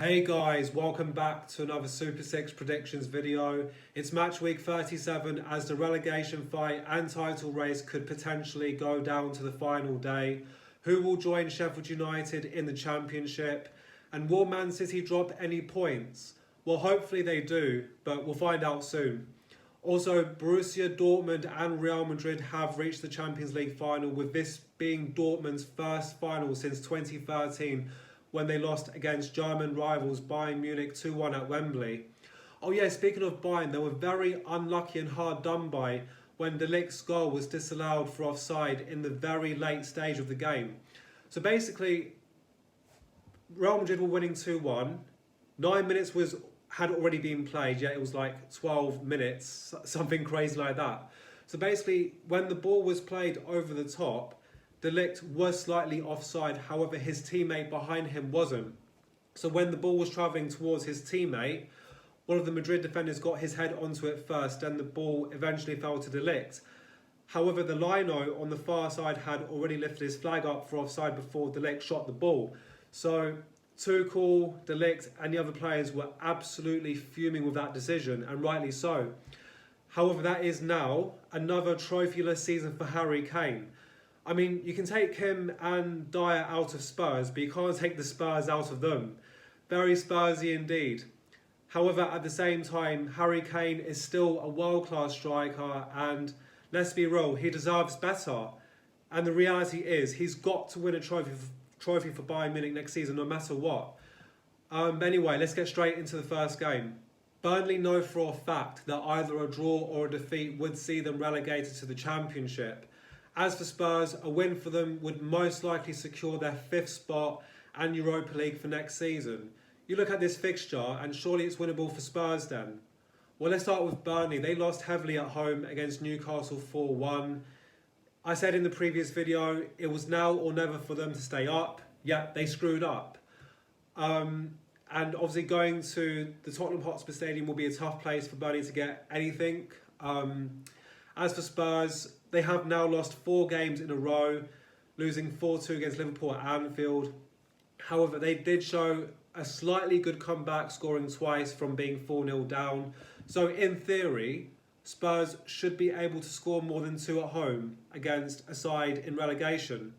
Hey guys, welcome back to another Super 6 predictions video. It's match week 37 as the relegation fight and title race could potentially go down to the final day. Who will join Sheffield United in the Championship? And will Man City drop any points? Well, hopefully they do, but we'll find out soon. Also, Borussia Dortmund and Real Madrid have reached the Champions League final, with this being Dortmund's first final since 2013, when they lost against German rivals Bayern Munich 2-1 at Wembley. Oh yeah, speaking of Bayern, they were very unlucky and hard done by when De Ligt's goal was disallowed for offside in the very late stage of the game. So basically, Real Madrid were winning 2-1. 9 minutes had already been played, it was like 12 minutes, something crazy like that. So basically, when the ball was played over the top, De Ligt was slightly offside, however his teammate behind him wasn't. So when the ball was travelling towards his teammate, one of the Madrid defenders got his head onto it first and the ball eventually fell to De Ligt. However, the lino on the far side had already lifted his flag up for offside before De Ligt shot the ball. So Tuchel, De Ligt and the other players were absolutely fuming with that decision, and rightly so. However, that is now another trophyless season for Harry Kane. I mean, you can take him and Dyer out of Spurs, but you can't take the Spurs out of them. Very Spursy indeed. However, at the same time, Harry Kane is still a world-class striker, and let's be real, he deserves better. And the reality is, he's got to win a trophy for Bayern Munich next season, no matter what. Anyway, let's get straight into the first game. Burnley know for a fact that either a draw or a defeat would see them relegated to the Championship. As for Spurs, a win for them would most likely secure their 5th spot and Europa League for next season. You look at this fixture and surely it's winnable for Spurs then. Well, let's start with Burnley. They lost heavily at home against Newcastle 4-1. I said in the previous video, it was now or never for them to stay up, yet they screwed up. And obviously going to the Tottenham Hotspur Stadium will be a tough place for Burnley to get anything. As for Spurs, they have now lost 4 games in a row, losing 4-2 against Liverpool at Anfield. However, they did show a slightly good comeback, scoring twice from being 4-0 down. So in theory, Spurs should be able to score more than 2 at home against a side in relegation.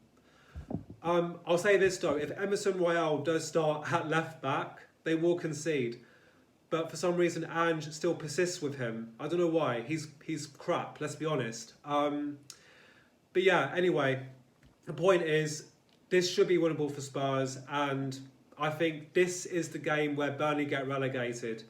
I'll say this though, if Emerson Royale does start at left back, they will concede. But for some reason, Ange still persists with him. I don't know why. He's crap, let's be honest. But yeah, anyway, the point is, this should be winnable for Spurs. And I think this is the game where Burnley get relegated.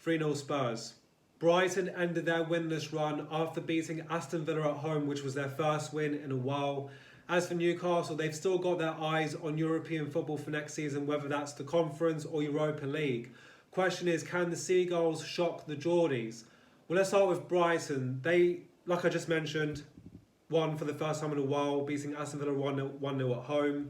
3-0 Spurs. Brighton ended their winless run after beating Aston Villa at home, which was their first win in a while. As for Newcastle, they've still got their eyes on European football for next season, whether that's the Conference or Europa League. Question is, can the Seagulls shock the Geordies? Well, let's start with Brighton. They, like I just mentioned, won for the first time in a while, beating Aston Villa 1-0 at home.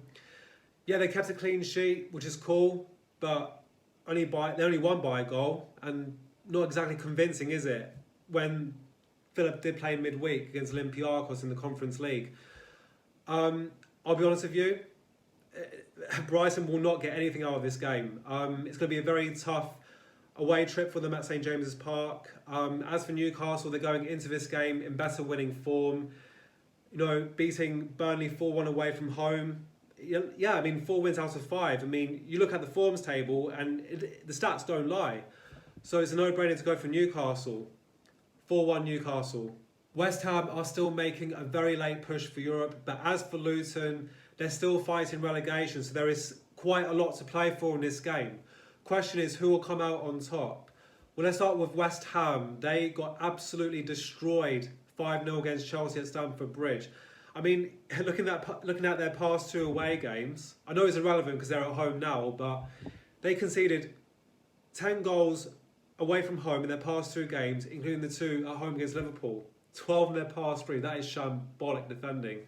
Yeah, they kept a clean sheet, which is cool, but they only won by a goal, and not exactly convincing, is it? When Philip did play midweek against Olympiacos in the Conference League. I'll be honest with you, Brighton will not get anything out of this game. It's going to be a very tough away trip for them at St James's Park. As for Newcastle, they're going into this game in better winning form. You know, beating Burnley 4-1 away from home. Yeah, I mean, 4 wins out of 5. I mean, you look at the forms table and the stats don't lie. So it's a no-brainer to go for Newcastle. 4-1 Newcastle. West Ham are still making a very late push for Europe, but as for Luton, they're still fighting relegation, so there is quite a lot to play for in this game. Question is, who will come out on top? Well, let's start with West Ham. They got absolutely destroyed 5-0 against Chelsea at Stamford Bridge. I mean, looking at their past 2 away games, I know it's irrelevant because they're at home now, but they conceded 10 goals away from home in their past 2 games, including the 2 at home against Liverpool. 12 in their past 3. That is shambolic defending.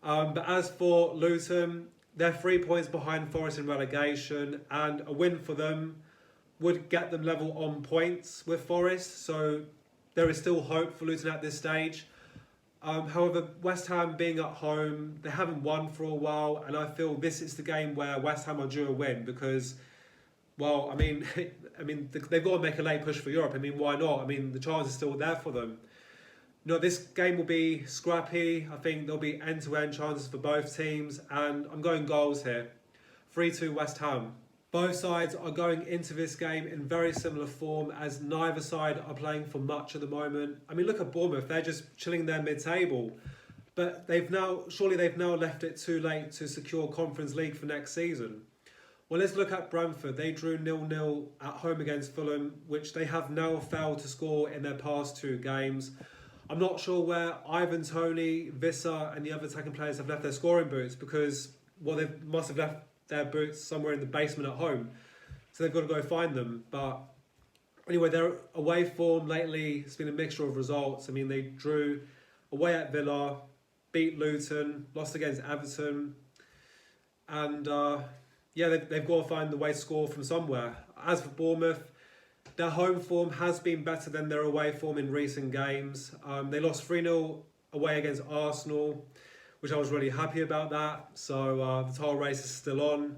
But as for Luton, they're 3 points behind Forest in relegation, and a win for them would get them level on points with Forest. So there is still hope for Luton at this stage. However, West Ham being at home, they haven't won for a while, and I feel this is the game where West Ham are due a win, because Well, I mean, they've got to make a late push for Europe. I mean, why not? I mean, the chance is still there for them. You know, this game will be scrappy. I think there'll be end-to-end chances for both teams, and I'm going goals here. 3-2 West Ham. Both sides are going into this game in very similar form, as neither side are playing for much at the moment. I mean, look at Bournemouth. They're just chilling there mid-table. But surely they've now left it too late to secure Conference League for next season. Well, let's look at Brentford. They drew 0-0 at home against Fulham, which they have now failed to score in their past 2 games. I'm not sure where Ivan Toney, Visser and the other attacking players have left their scoring boots, because, well, they must have left their boots somewhere in the basement at home. So they've got to go find them. But anyway, their away form lately has been a mixture of results. I mean, they drew away at Villa, beat Luton, lost against Everton, and they've got to find the way to score from somewhere. As for Bournemouth, their home form has been better than their away form in recent games. They lost 3-0 away against Arsenal, which I was really happy about that. So the title race is still on.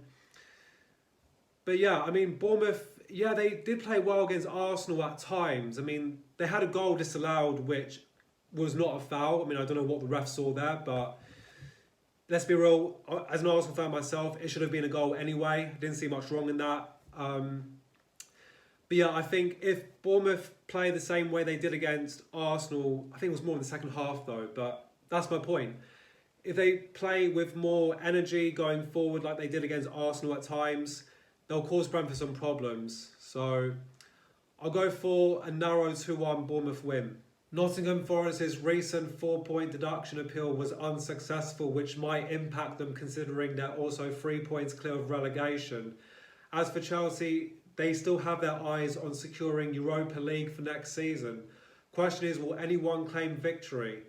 But yeah, I mean, Bournemouth, yeah, they did play well against Arsenal at times. I mean, they had a goal disallowed, which was not a foul. I mean, I don't know what the ref saw there, but let's be real. As an Arsenal fan myself, it should have been a goal anyway. Didn't see much wrong in that. But yeah, I think if Bournemouth play the same way they did against Arsenal, I think it was more in the second half though, but that's my point. If they play with more energy going forward like they did against Arsenal at times, they'll cause Brentford some problems. So I'll go for a narrow 2-1 Bournemouth win. Nottingham Forest's recent 4-point deduction appeal was unsuccessful, which might impact them considering they're also 3 points clear of relegation. As for Chelsea, they still have their eyes on securing Europa League for next season. Question is, will anyone claim victory?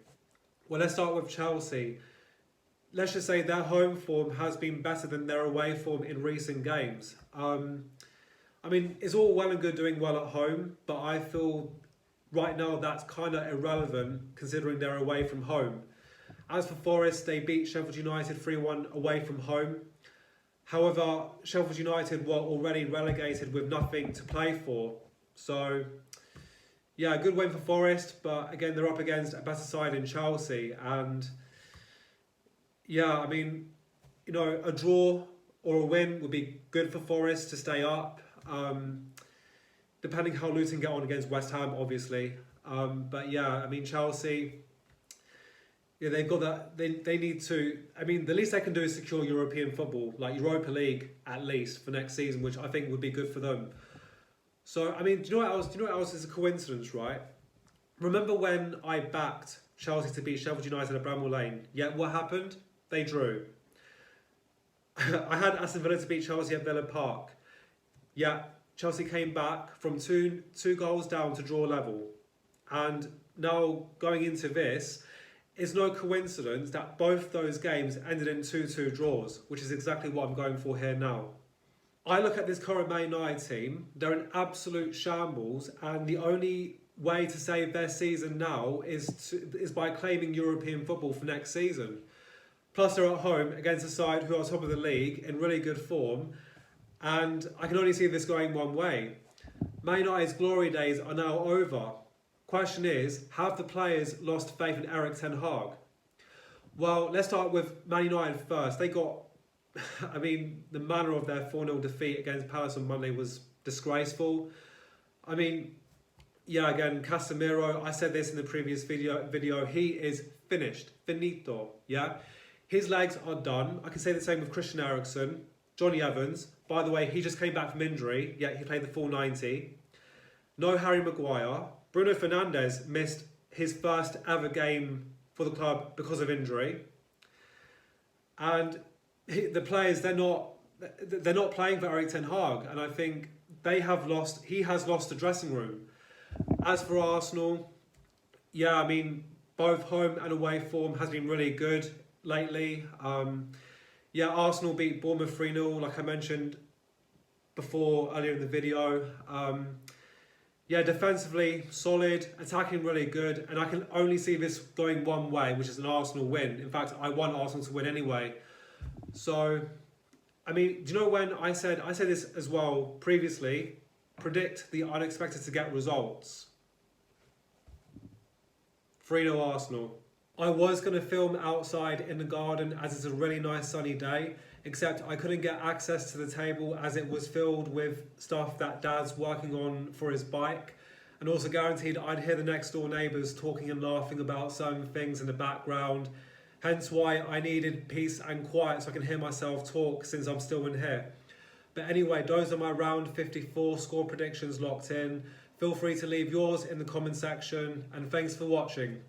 Well, let's start with Chelsea. Let's just say their home form has been better than their away form in recent games. I mean, it's all well and good doing well at home, but I feel right now that's kind of irrelevant considering they're away from home. As for Forest, they beat Sheffield United 3-1 away from home. However, Sheffield United were already relegated with nothing to play for. So, yeah, a good win for Forest, but again, they're up against a better side in Chelsea. And yeah, I mean, you know, a draw or a win would be good for Forest to stay up. Depending how Luton get on against West Ham, obviously. But yeah, I mean, Chelsea, yeah, they've got that. They need to. I mean, the least they can do is secure European football, like Europa League, at least for next season, which I think would be good for them. So, I mean, do you know what else? Do you know what else is a coincidence, right? Remember when I backed Chelsea to beat Sheffield United at Bramall Lane? Yeah, what happened? They drew. I had Aston Villa to beat Chelsea at Villa Park. Yeah, Chelsea came back from two goals down to draw level. And now going into this, it's no coincidence that both those games ended in 2-2 draws, which is exactly what I'm going for here now. I look at this current Man United team, they're an absolute shambles, and the only way to save their season now is by claiming European football for next season. Plus they're at home against a side who are top of the league in really good form, and I can only see this going one way. Man United's glory days are now over. Question is, have the players lost faith in Erik ten Hag? Well, let's start with Man United first. They got, I mean, the manner of their 4-0 defeat against Palace on Monday was disgraceful. I mean, yeah, again, Casemiro, I said this in the previous video, he is finished, finito, yeah? His legs are done. I can say the same with Christian Eriksen, Johnny Evans. By the way, he just came back from injury, yet he played the full 90. No Harry Maguire. Bruno Fernandes missed his first ever game for the club because of injury. And the players, they're not playing for Erik ten Hag, and I think he has lost the dressing room. As for Arsenal, yeah, I mean, both home and away form has been really good lately. Yeah, Arsenal beat Bournemouth 3-0, like I mentioned before earlier in the video. Yeah, defensively solid, attacking really good, and I can only see this going one way, which is an Arsenal win. In fact, I want Arsenal to win anyway. So, I mean, do you know when I said this as well previously, predict the unexpected to get results. 3-0 Arsenal. I was going to film outside in the garden as it's a really nice sunny day, except I couldn't get access to the table as it was filled with stuff that Dad's working on for his bike, and also guaranteed I'd hear the next door neighbours talking and laughing about certain things in the background, hence why I needed peace and quiet so I can hear myself talk since I'm still in here. But anyway, those are my round 54 score predictions locked in. Feel free to leave yours in the comment section, and thanks for watching.